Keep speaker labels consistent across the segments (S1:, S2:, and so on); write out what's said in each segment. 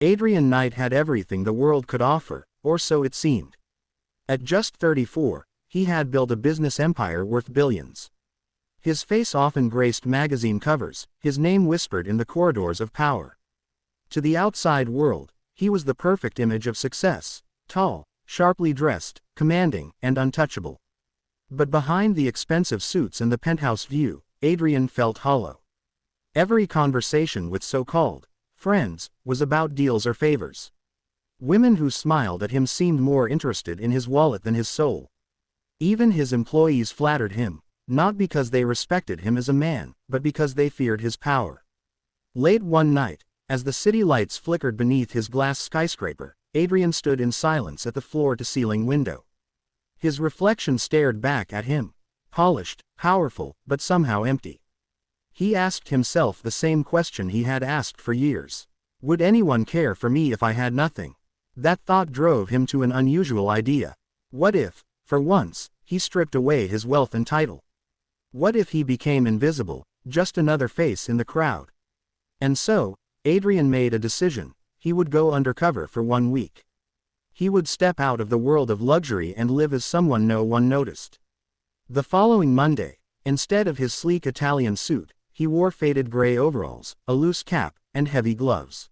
S1: Adrian Knight had everything the world could offer, or so it seemed. At just 34, he had built a business empire worth billions. His face often graced magazine covers, his name whispered in the corridors of power. To the outside world, he was the perfect image of success, tall, sharply dressed, commanding, and untouchable. But behind the expensive suits and the penthouse view, Adrian felt hollow. Every conversation with so-called friends was about deals or favors. Women who smiled at him seemed more interested in his wallet than his soul. Even his employees flattered him, not because they respected him as a man, but because they feared his power. Late one night, as the city lights flickered beneath his glass skyscraper, Adrian stood in silence at the floor-to-ceiling window. His reflection stared back at him, polished, powerful, but somehow empty. He asked himself the same question he had asked for years. Would anyone care for me if I had nothing? That thought drove him to an unusual idea. What if, for once, he stripped away his wealth and title? What if he became invisible, just another face in the crowd? And so, Adrian made a decision. He would go undercover for 1 week. He would step out of the world of luxury and live as someone no one noticed. The following Monday, instead of his sleek Italian suit, he wore faded gray overalls, a loose cap, and heavy gloves.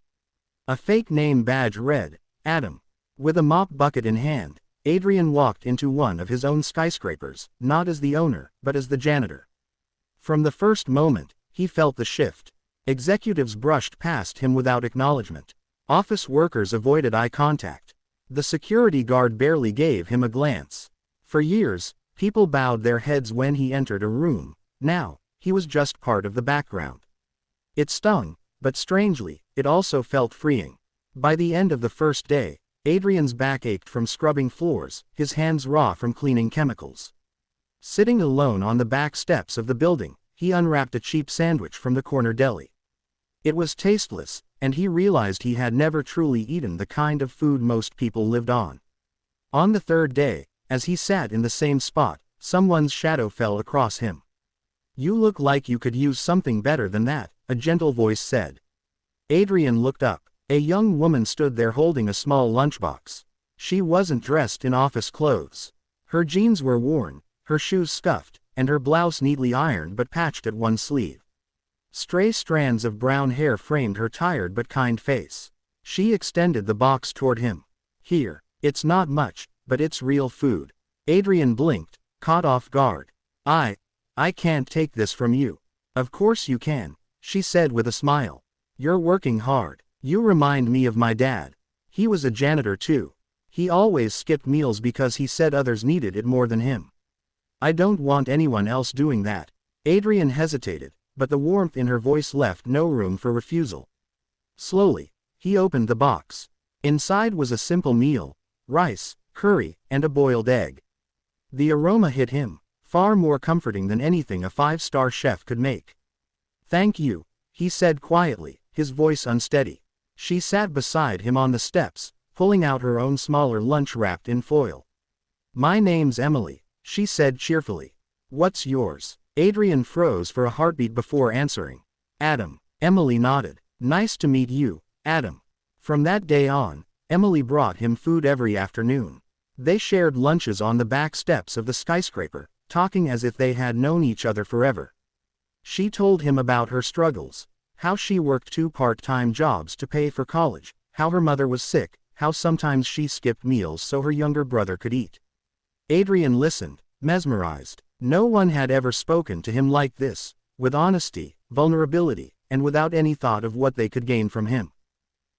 S1: A fake name badge read, Adam. With a mop bucket in hand, Adrian walked into one of his own skyscrapers, not as the owner, but as the janitor. From the first moment, he felt the shift. Executives brushed past him without acknowledgement. Office workers avoided eye contact. The security guard barely gave him a glance. For years, people bowed their heads when he entered a room. Now, he was just part of the background. It stung, but strangely, it also felt freeing. By the end of the first day, Adrian's back ached from scrubbing floors, his hands raw from cleaning chemicals. Sitting alone on the back steps of the building, he unwrapped a cheap sandwich from the corner deli. It was tasteless, and he realized he had never truly eaten the kind of food most people lived on. On the third day, as he sat in the same spot, someone's shadow fell across him. You look like you could use something better than that, a gentle voice said. Adrian looked up. A young woman stood there holding a small lunchbox. She wasn't dressed in office clothes. Her jeans were worn, her shoes scuffed, and her blouse neatly ironed but patched at one sleeve. Stray strands of brown hair framed her tired but kind face. She extended the box toward him. Here, it's not much, but it's real food. Adrian blinked, caught off guard. I can't take this from you. Of course you can, she said with a smile. You're working hard. You remind me of my dad. He was a janitor too. He always skipped meals because he said others needed it more than him. I don't want anyone else doing that. Adrian hesitated, but the warmth in her voice left no room for refusal. Slowly, he opened the box. Inside was a simple meal, rice, curry, and a boiled egg. The aroma hit him, far more comforting than anything a five-star chef could make. Thank you, he said quietly, his voice unsteady. She sat beside him on the steps, pulling out her own smaller lunch wrapped in foil. My name's Emily, she said cheerfully. What's yours? Adrian froze for a heartbeat before answering. Adam. Emily nodded. Nice to meet you, Adam. From that day on, Emily brought him food every afternoon. They shared lunches on the back steps of the skyscraper, talking as if they had known each other forever. She told him about her struggles. How she worked 2 part-time jobs to pay for college, how her mother was sick, how sometimes she skipped meals so her younger brother could eat. Adrian listened, mesmerized. No one had ever spoken to him like this, with honesty, vulnerability, and without any thought of what they could gain from him.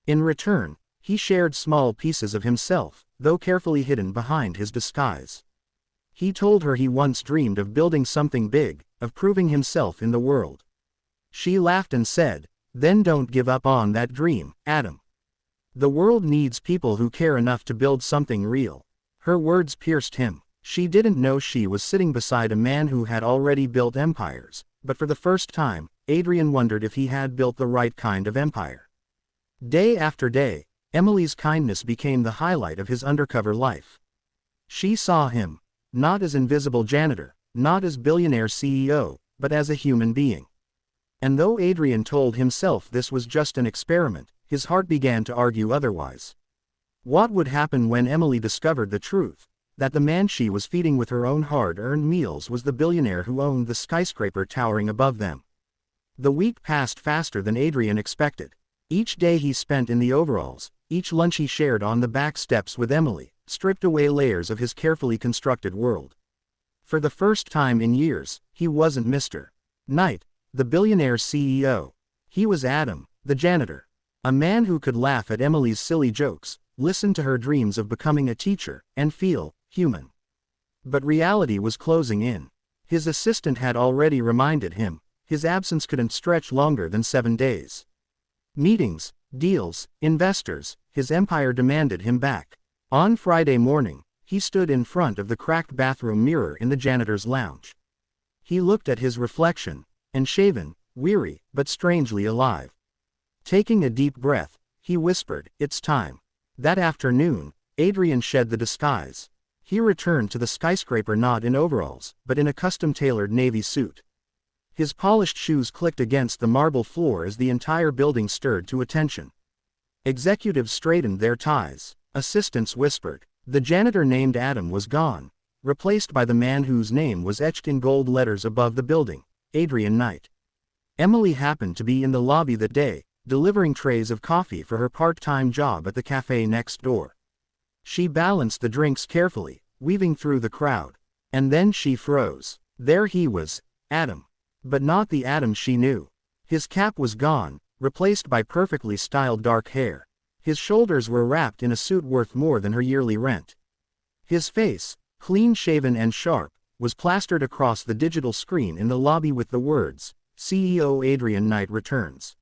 S1: In return, he shared small pieces of himself, though carefully hidden behind his disguise. He told her he once dreamed of building something big, of proving himself in the world. She laughed and said, then don't give up on that dream, Adam. The world needs people who care enough to build something real. Her words pierced him. She didn't know she was sitting beside a man who had already built empires, but for the first time, Adrian wondered if he had built the right kind of empire. Day after day, Emily's kindness became the highlight of his undercover life. She saw him, not as invisible janitor, not as billionaire CEO, but as a human being. And though Adrian told himself this was just an experiment, his heart began to argue otherwise. What would happen when Emily discovered the truth? That the man she was feeding with her own hard-earned meals was the billionaire who owned the skyscraper towering above them. The week passed faster than Adrian expected. Each day he spent in the overalls, each lunch he shared on the back steps with Emily, stripped away layers of his carefully constructed world. For the first time in years, he wasn't Mr. Knight, the billionaire's CEO. He was Adam, the janitor. A man who could laugh at Emily's silly jokes, listen to her dreams of becoming a teacher, and feel human. But reality was closing in. His assistant had already reminded him, his absence couldn't stretch longer than 7 days. Meetings, deals, investors, his empire demanded him back. On Friday morning, he stood in front of the cracked bathroom mirror in the janitor's lounge. He looked at his reflection, unshaven, weary, but strangely alive. Taking a deep breath, he whispered, "It's time." That afternoon, Adrian shed the disguise. He returned to the skyscraper not in overalls, but in a custom-tailored navy suit. His polished shoes clicked against the marble floor as the entire building stirred to attention. Executives straightened their ties. Assistants whispered. The janitor named Adam was gone, replaced by the man whose name was etched in gold letters above the building, Adrian Knight. Emily happened to be in the lobby that day, delivering trays of coffee for her part-time job at the cafe next door. She balanced the drinks carefully, weaving through the crowd. And then she froze. There he was, Adam. But not the Adam she knew. His cap was gone, replaced by perfectly styled dark hair. His shoulders were wrapped in a suit worth more than her yearly rent. His face, clean-shaven and sharp, was plastered across the digital screen in the lobby with the words, "CEO Adrian Knight returns."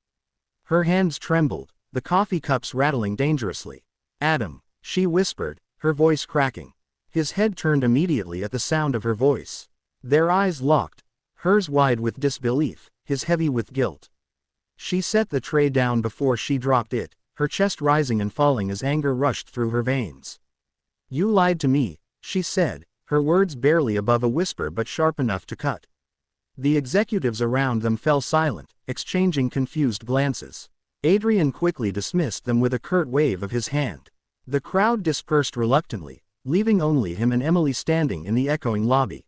S1: Her hands trembled, the coffee cups rattling dangerously. "Adam," she whispered, her voice cracking. His head turned immediately at the sound of her voice. Their eyes locked, hers wide with disbelief, his heavy with guilt. She set the tray down before she dropped it, her chest rising and falling as anger rushed through her veins. "You lied to me," she said, her words barely above a whisper but sharp enough to cut. The executives around them fell silent, exchanging confused glances. Adrian quickly dismissed them with a curt wave of his hand. The crowd dispersed reluctantly, leaving only him and Emily standing in the echoing lobby.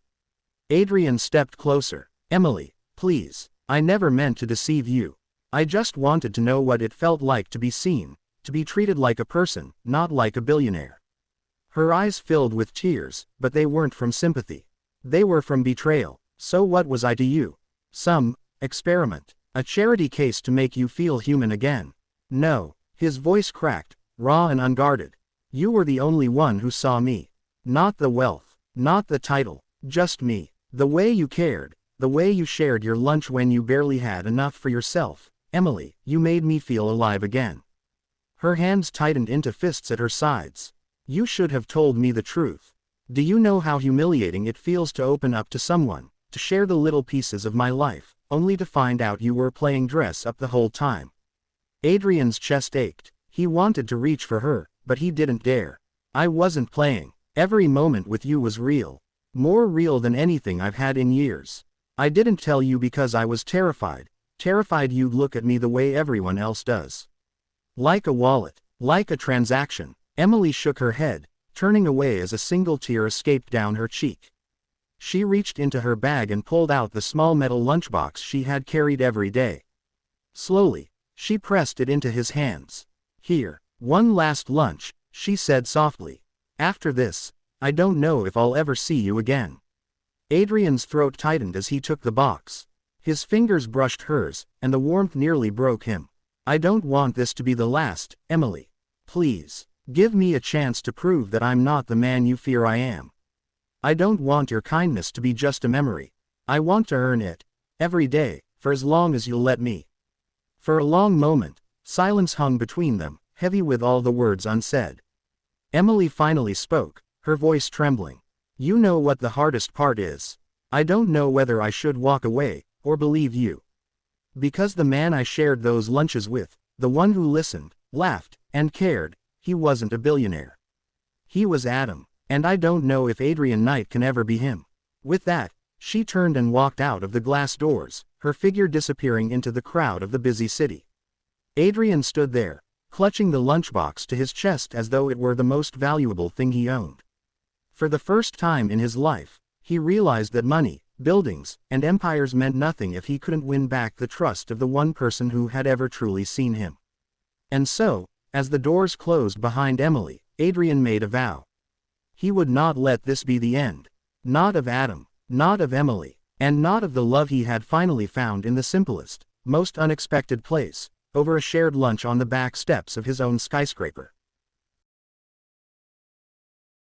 S1: Adrian stepped closer. "Emily, please, I never meant to deceive you. I just wanted to know what it felt like to be seen, to be treated like a person, not like a billionaire." Her eyes filled with tears, but they weren't from sympathy. They were from betrayal. "So what was I to you? Some experiment? A charity case to make you feel human again?" "No." His voice cracked, raw and unguarded. "You were the only one who saw me. Not the wealth, not the title, just me. The way you cared, the way you shared your lunch when you barely had enough for yourself. Emily, you made me feel alive again." Her hands tightened into fists at her sides. "You should have told me the truth. Do you know how humiliating it feels to open up to someone, to share the little pieces of my life, only to find out you were playing dress up the whole time?" Adrian's chest ached. He wanted to reach for her, but he didn't dare. "I wasn't playing. Every moment with you was real. More real than anything I've had in years. I didn't tell you because I was terrified you'd look at me the way everyone else does. Like a wallet, like a transaction." Emily shook her head, turning away as a single tear escaped down her cheek. She reached into her bag and pulled out the small metal lunchbox she had carried every day. Slowly, she pressed it into his hands. "Here, one last lunch," she said softly. "After this, I don't know if I'll ever see you again." Adrian's throat tightened as he took the box. His fingers brushed hers, and the warmth nearly broke him. "I don't want this to be the last, Emily. Please, give me a chance to prove that I'm not the man you fear I am. I don't want your kindness to be just a memory. I want to earn it, every day, for as long as you'll let me." For a long moment, silence hung between them, heavy with all the words unsaid. Emily finally spoke, her voice trembling. "You know what the hardest part is. I don't know whether I should walk away, or believe you. Because the man I shared those lunches with, the one who listened, laughed, and cared, he wasn't a billionaire. He was Adam, and I don't know if Adrian Knight can ever be him." With that, she turned and walked out of the glass doors, her figure disappearing into the crowd of the busy city. Adrian stood there, clutching the lunchbox to his chest as though it were the most valuable thing he owned. For the first time in his life, he realized that money, buildings, and empires meant nothing if he couldn't win back the trust of the one person who had ever truly seen him. And so, as the doors closed behind Emily, Adrian made a vow. He would not let this be the end. Not of Adam, not of Emily, and not of the love he had finally found in the simplest, most unexpected place, over a shared lunch on the back steps of his own skyscraper.